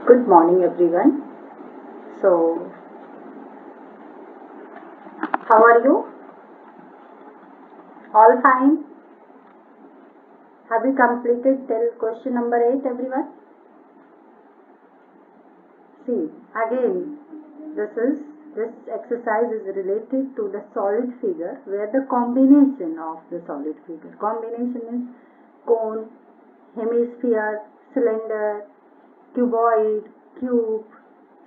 Good morning, everyone. So, how are you? All fine? Have you completed till question number 8, everyone? See, again, this exercise is related to the solid figure where the combination of the solid figure. Combination is cone, hemisphere, cylinder, cuboid, cube.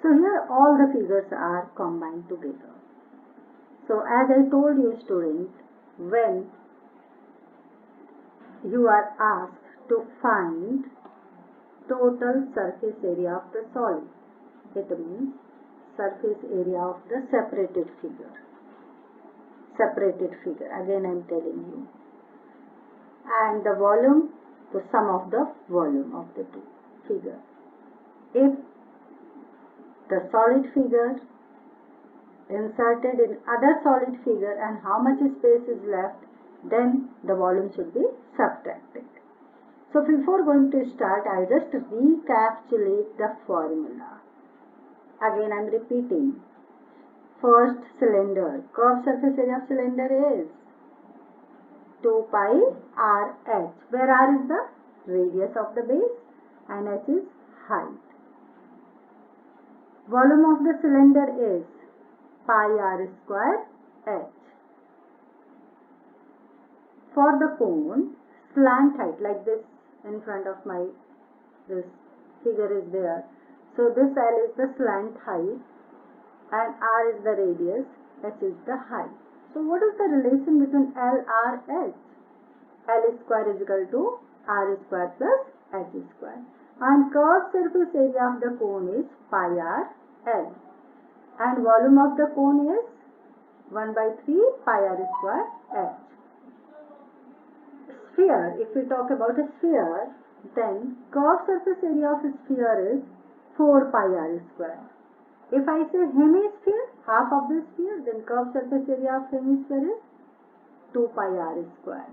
So here all the figures are combined together. So as I told you, student, when you are asked to find total surface area of the solid. It means surface area of the separated figure. Separated figure. Again I am telling you. And the volume, the sum of the volume of the two figure. If the solid figure inserted in other solid figure and how much space is left, then the volume should be subtracted. So before going to start, I'll just recapitulate the formula. Again, I'm repeating. First cylinder, curved surface area of cylinder is 2 pi RH, where R is the radius of the base and H is height. Volume of the cylinder is pi R square H. For the cone, slant height, like this in front of this figure is there. So this L is the slant height and R is the radius, H is the height. So what is the relation between L, R, H? L square is equal to R square plus H square. And curved surface area of the cone is pi R L. And volume of the cone is 1 by 3 pi R square H. Sphere, if we talk about a sphere, then curved surface area of a sphere is 4 pi R square. If I say hemisphere, half of the sphere, then curved surface area of hemisphere is 2 pi R square.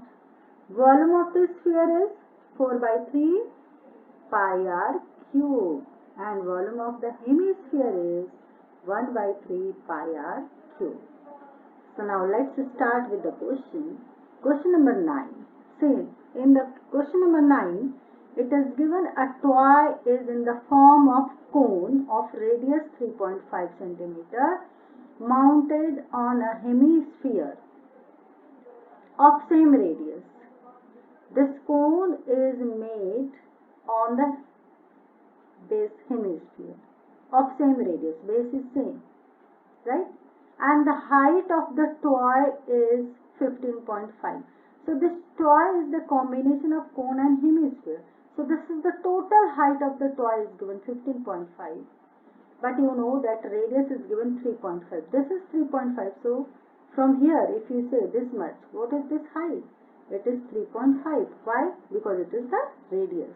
Volume of the sphere is 4 by 3 pi R cube. And volume of the hemisphere is 1 by 3 pi R cube. So now let's start with the question. Question number 9. See, in the question number 9, it is given a toy is in the form of cone of radius 3.5 cm mounted on a hemisphere of same radius. This cone is made on the base hemisphere of same radius. Base is same, right? And the height of the toy is 15.5. So this toy is the combination of cone and hemisphere. So this is the total height of the toy is given 15.5. But you know that radius is given 3.5. This is 3.5. So from here, if you say this much, what is this height? It is 3.5. Why? Because it is the radius.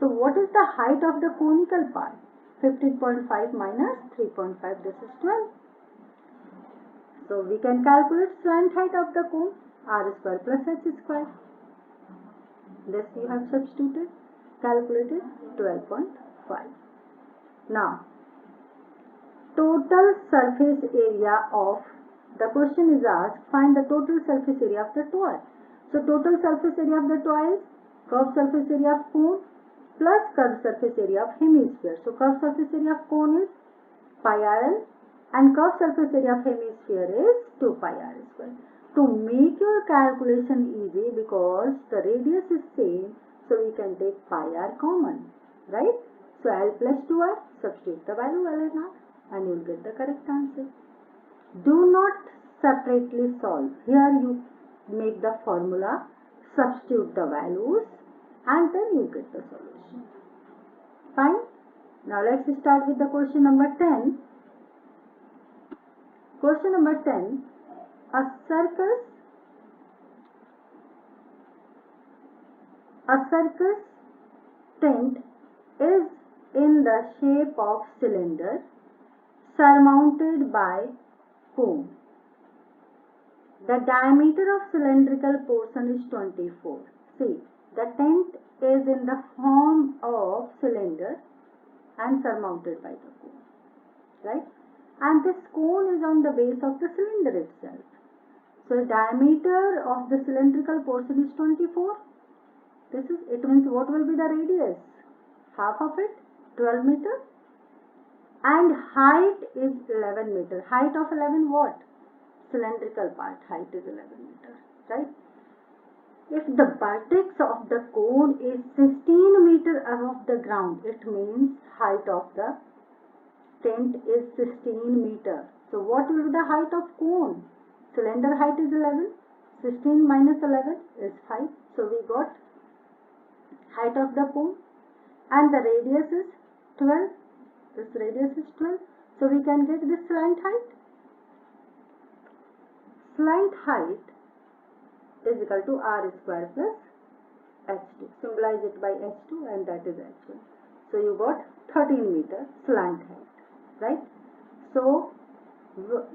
So what is the height of the conical part? 15.5 minus 3.5. This is 12. So we can calculate slant height of the cone, R square plus H square. This you have substituted, calculated 12.5. Now, total surface area of, the question is asked, find the total surface area of the toy. So total surface area of the toy is curved surface area of cone plus curved surface area of hemisphere. So curved surface area of cone is pi R and curved surface area of hemisphere is 2 pi R square. To make your calculation easy, because the radius is same, so we can take pi R common, right? So L plus 2R, substitute the value L and R and you will get the correct answer. Do not separately solve. Here you make the formula, substitute the values and then you get the solution. Fine? Now let's start with the question number 10. Question number 10. A circus tent is in the shape of cylinder surmounted by cone. The diameter of cylindrical portion is 24. See, the tent is in the form of cylinder and surmounted by the cone, right? And this cone is on the base of the cylinder itself. So diameter of the cylindrical portion is 24. It means what will be the radius? Half of it, 12 meter, and height is 11 meter. Height of 11 what? Cylindrical part height is 11 meter, right? If the vertex of the cone is 16 meter above the ground, it means height of the tent is 16 meter. So what will be the height of cone? Cylinder height is 11. 16 minus 11 is 5. So we got height of the cone, and the radius is 12. This radius is 12. So we can get this slant height. Slant height is equal to r square plus h2. Symbolize it by h2, and that is h1. So you got 13 meter slant height, right? So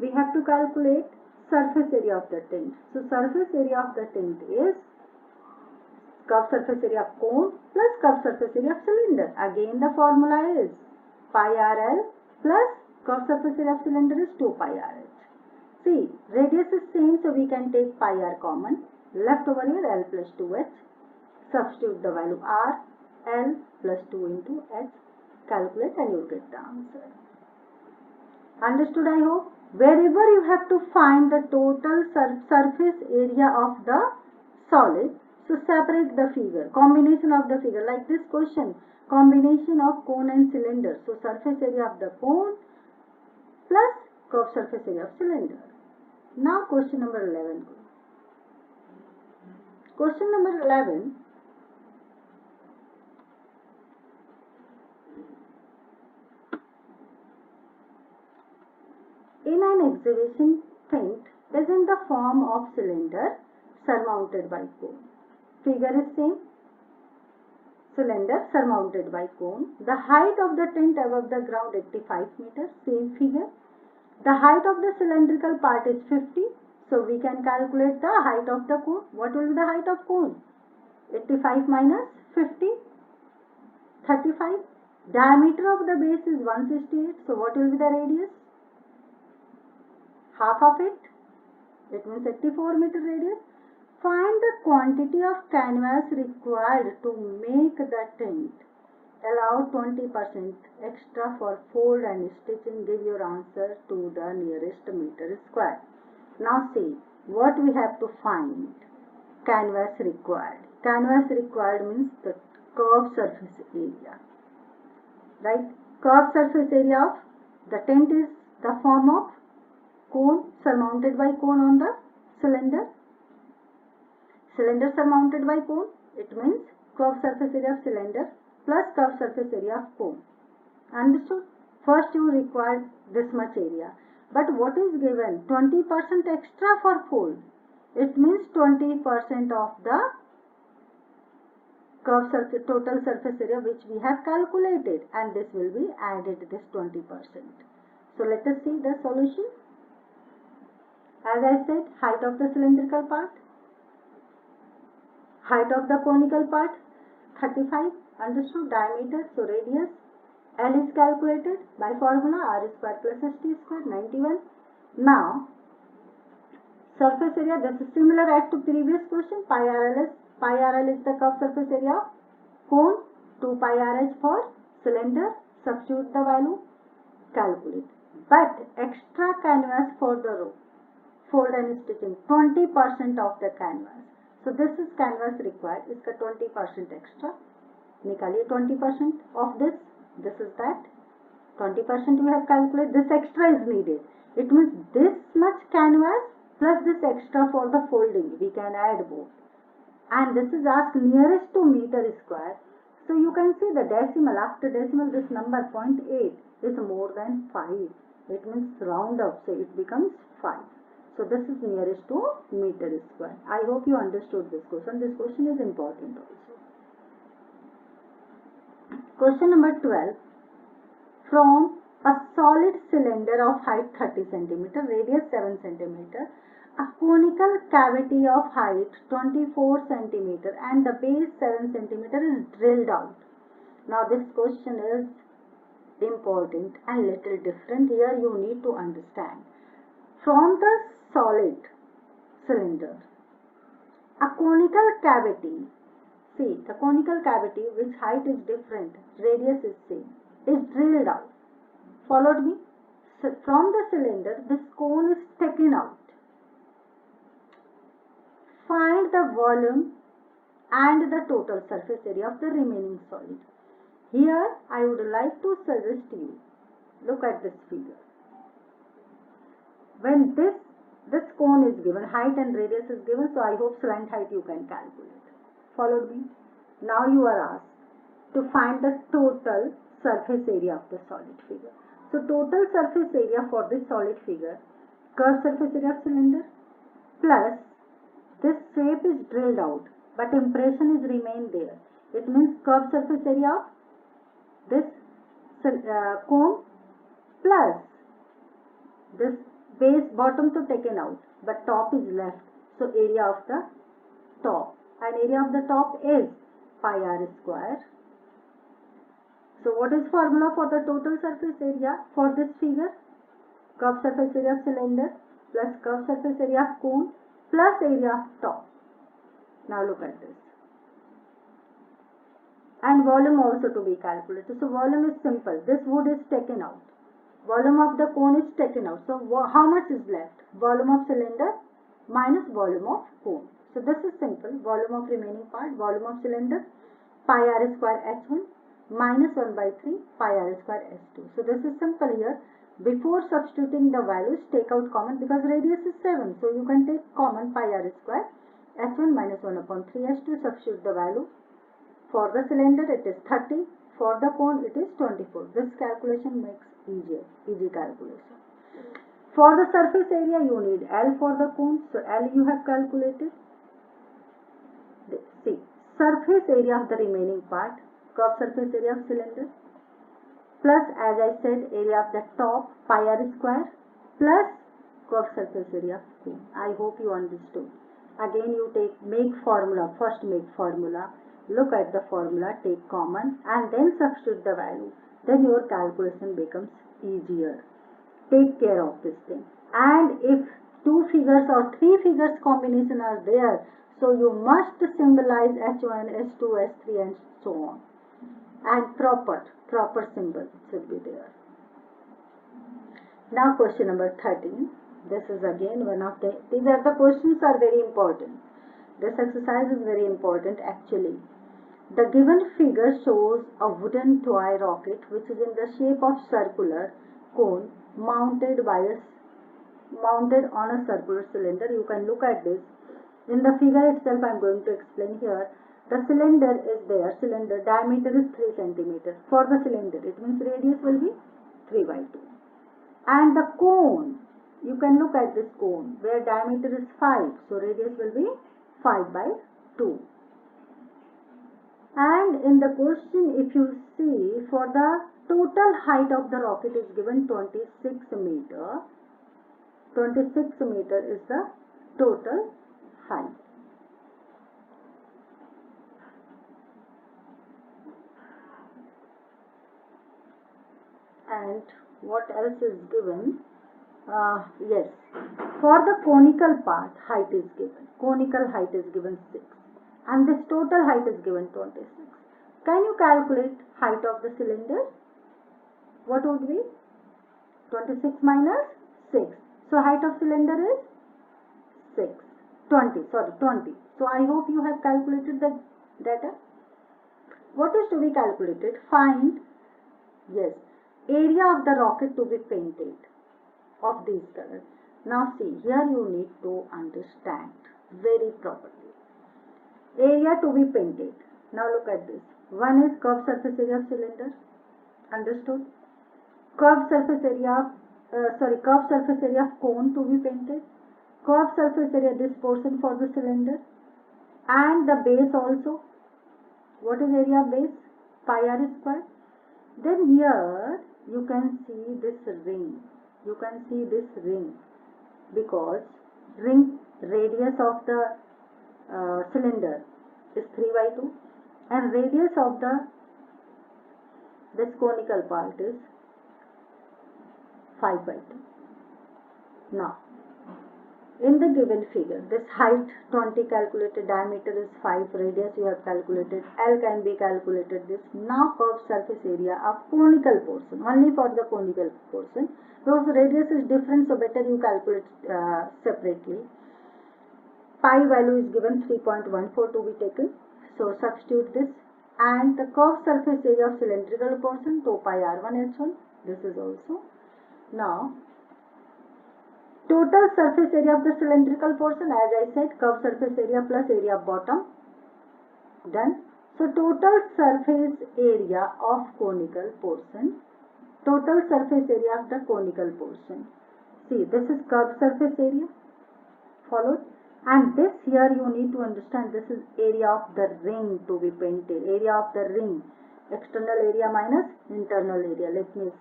we have to calculate surface area of the tent. So surface area of the tent is curved surface area of cone plus curved surface area of cylinder. Again the formula is pi rl plus curved surface area of cylinder is 2 pi rh. See, radius is same, so we can take pi r common. Left over here l plus 2h. Substitute the value r, l plus 2 into h. Calculate and you will get the answer. Understood, I hope? Wherever you have to find the total surface area of the solid, so separate the figure, combination of the figure, like this question, combination of cone and cylinder. So surface area of the cone plus curved surface area of cylinder. Now question number 11. Question number 11. In an exhibition, tent is in the form of cylinder surmounted by cone. Figure is same. Cylinder surmounted by cone. The height of the tent above the ground 85 meters. Same figure. The height of the cylindrical part is 50. So we can calculate the height of the cone. What will be the height of cone? 85 minus 50. 35. Diameter of the base is 168. So what will be the radius? Half of it. It means 84 meter radius. Find the quantity of canvas required to make the tent. Allow 20% extra for fold and stitching. Give your answer to the nearest meter square. Now see what we have to find. Canvas required. Canvas required means the curved surface area. Right? Curved surface area of the tent is the form of cone surmounted by cone on the cylinder. Cylinder surmounted by cone, it means curved surface area of cylinder plus curved surface area of cone. Understood? First you require this much area. But what is given? 20% extra for fold. It means 20% of the curved surface, total surface area which we have calculated, and this will be added, this 20%. So let us see the solution. As I said, height of the cylindrical part, height of the conical part 35, understood, diameter, so radius, L is calculated by formula r square plus ht square 91. Now surface area, this is similar as to previous question. Pi rl is the curved surface area of cone, 2 pi rh for cylinder. Substitute the value, calculate. But extra canvas for the row, fold and stitching, 20% of the canvas. So this is canvas required, इसका 20% extra. निकालिए 20% of this. This is that. 20% we have calculated. This extra is needed. It means this much canvas plus this extra for the folding. We can add both. And this is asked nearest to meter square. So you can see the decimal. After decimal, this number 0.8 is more than 5. It means round up. So it becomes 5. So this is nearest to meter square. I hope you understood this question. This question is important also. Question number 12. From a solid cylinder of height 30 cm, radius 7 cm, a conical cavity of height 24 cm and the base 7 cm is drilled out. Now this question is important and little different. Here you need to understand. From the solid cylinder, a conical cavity, see the conical cavity which height is different, radius is same, is drilled out. Followed me? So from the cylinder, this cone is taken out. Find the volume and the total surface area of the remaining solid. Here I would like to suggest you, look at this figure. When this cone is given, height and radius is given, so I hope slant height you can calculate. Followed me? Now you are asked to find the total surface area of the solid figure. So total surface area for this solid figure, curved surface area of cylinder plus this shape is drilled out but impression is remained there. It means curved surface area of this cone plus this base bottom to taken out but top is left. So area of the top, and area of the top is pi r square. So what is formula for the total surface area for this figure? Curved surface area of cylinder plus curved surface area of cone plus area of top. Now look at this. And volume also to be calculated. So volume is simple. This wood is taken out. Volume of the cone is taken out. So how much is left? Volume of cylinder minus volume of cone. So this is simple. Volume of remaining part, volume of cylinder, pi r square h1 minus 1 by 3 pi r square h2. So this is simple here. Before substituting the values, take out common because radius is 7. So you can take common pi r square h1 minus 1 upon 3 h2. Substitute the value. For the cylinder it is 30. For the cone it is 24. This calculation makes easy calculation. For the surface area you need L for the cone. So L you have calculated. See, surface area of the remaining part, curved surface area of cylinder plus as I said area of the top pi r square plus curved surface area of cone. I hope you understood. Again you make formula, first make formula, look at the formula, take common and then substitute the value. Then your calculation becomes easier. Take care of this thing. And if 2 figures or 3 figures combination are there, so you must symbolize H1, H2, H3 and so on. And proper symbol should be there. Now question number 13. This is again one of these are the questions are very important. This exercise is very important actually. The given figure shows a wooden toy rocket which is in the shape of circular cone mounted on a circular cylinder. You can look at this. In the figure itself I am going to explain here. The cylinder is there. Cylinder diameter is 3 cm. For the cylinder it means radius will be 3 by 2. And the cone, you can look at this cone where diameter is 5. So radius will be 5 by 2. And in the question if you see, for the total height of the rocket is given 26 meter. 26 meter is the total height. And what else is given? Yes, for the conical part height is given. Conical height is given 6. And this total height is given 26. Can you calculate height of the cylinder? What would be? 26 minus 6. So height of cylinder is 20. So I hope you have calculated the data. What is to be calculated? Find, yes, area of the rocket to be painted of these colors. Now see, here you need to understand very properly. Area to be painted. Now look at this. One is curved surface area of cylinder. Understood? Curved surface area of cone to be painted. Curved surface area, this portion for the cylinder. And the base also. What is area of base? Pi r square. Then here you can see this ring. You can see this ring because ring radius of the cylinder is 3 by 2 and radius of the This conical part is 5 by 2. Now, in the given figure, this height 20 calculated, diameter is 5, radius you have calculated, L can be calculated this. Now curved surface area of conical portion, only for the conical portion, because radius is different, so better you calculate separately. Pi value is given 3.14 to be taken, so substitute this, and the curved surface area of cylindrical portion 2 pi r1h1, this is also. Now total surface area of the cylindrical portion, as I said, curved surface area plus area of bottom, done. So total surface area of conical portion, total surface area of the conical portion. See, this is curved surface area, followed, and this here you need to understand, this is area of the ring to be painted, area of the ring, external area minus internal area. Let me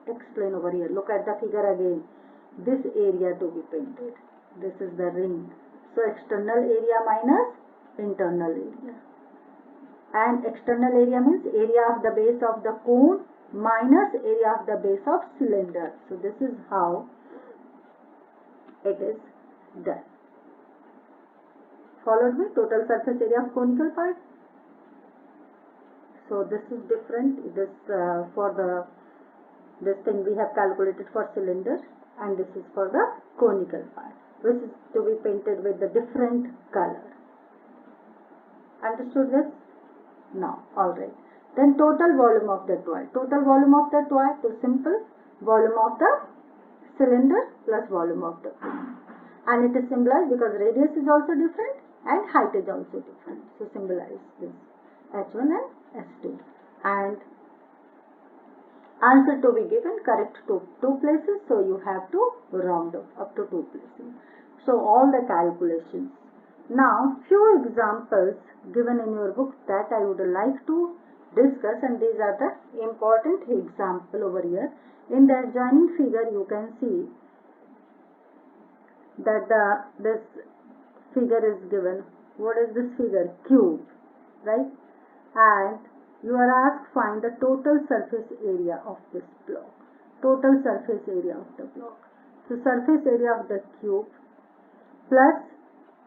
explain over here. Look at the figure again. This area to be painted, this is the ring, so external area minus internal area, and external area means area of the base of the cone minus area of the base of cylinder. So this is how it is done. Followed by total surface area of conical part. So this is different, this for the this thing we have calculated for cylinder, and this is for the conical part, which is to be painted with the different color. Understood this? Now, alright. Then total volume of the toy. Total volume of the toy, so simple, volume of the cylinder plus volume of the cone. And it is symbolized because radius is also different and height is also different. So symbolize this H1 and S2. And answer to be given correct to 2 places, so you have to round up to 2 places. So all the calculations. Now few examples given in your book that I would like to discuss, and these are the important example over here. In the adjoining figure you can see that this figure is given. What is this figure? Cube, right? And you are asked find the total surface area of this block. Total surface area of the block. So surface area of the cube plus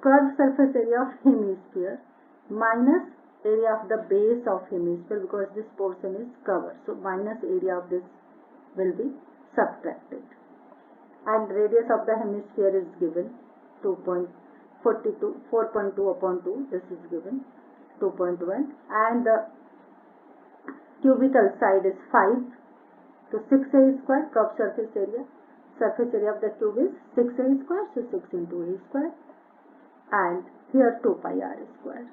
curved surface area of hemisphere minus area of the base of hemisphere, because this portion is covered. So minus area of this will be subtracted. And radius of the hemisphere is given 2.42, 4.2 upon 2. This is given 2.1, and the cubical side is 5, so 6a square. Curved surface area of the cube is 6a square, so 6 into a square, and here 2 pi r square,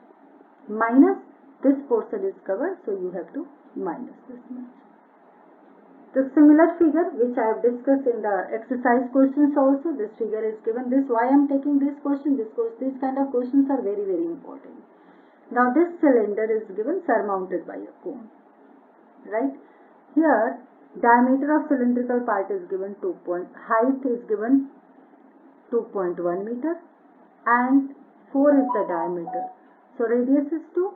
minus this portion is covered, so you have to minus this much. The similar figure which I have discussed in the exercise questions also, this figure is given. This, why I am taking this question, these kind of questions are very important. Now this cylinder is given surmounted by a cone, right? Here diameter of cylindrical part is given height is given 2.1 meter and 4 is the diameter. So radius is 2.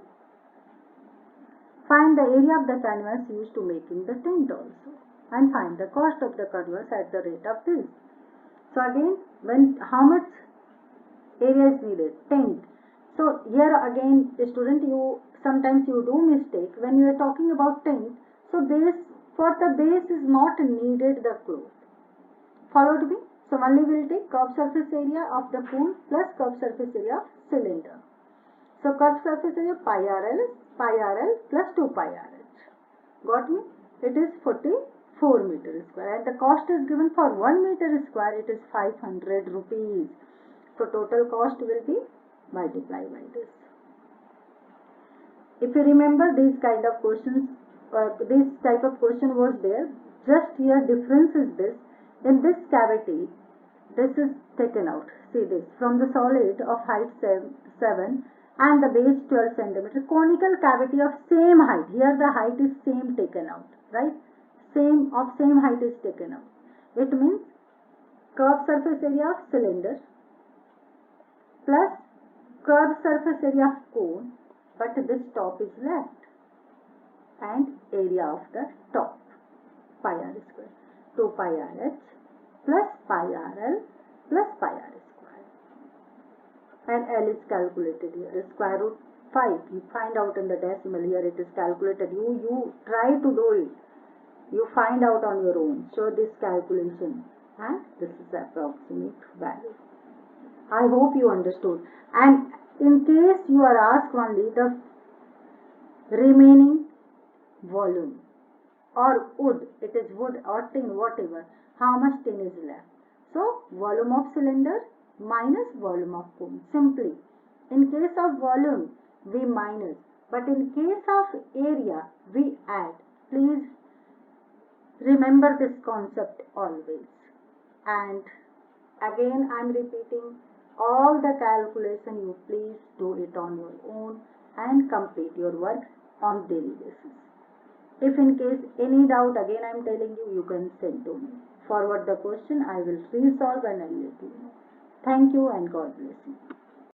Find the area of the canvas used to making the tent also, and find the cost of the canvas at the rate of this. So again, how much area is needed? Tent. So here again, student, sometimes you do mistake when you are talking about tent. So for the base is not needed the cloth. Followed me. So only we will take curved surface area of the pool plus curved surface area of cylinder. So curved surface area pi RL plus 2 pi RH. Got me? It is 44 meter square, and the cost is given for 1 meter square. It is 500 rupees. So total cost will be multiplied by this. If you remember these kind of questions, this type of question was there. Just here difference is this. In this cavity, this is taken out. See this, from the solid of height 7 and the base 12 centimeter, conical cavity of same height. Here the height is same taken out, right? Same height is taken out. It means curved surface area of cylinder plus curved surface area of cone, but this top is left. and area of the top, pi r square. 2 pi r h plus pi r l plus pi r square. And L is calculated here. Square root 5. You find out in the decimal. Here it is calculated. You try to do it. You find out on your own. Show this calculation. And this is the approximate value. I hope you understood. And in case you are asked only the remaining volume or wood, it is wood or tin, whatever, how much tin is left. So, volume of cylinder minus volume of cone. Simply, in case of volume, we minus, but in case of area, we add. Please remember this concept always. And again, I am repeating, all the calculation you please do it on your own and complete your work on daily basis. If in case any doubt, again I am telling you, you can send to me. Forward the question, I will resolve and I will let you know. Thank you and God bless you.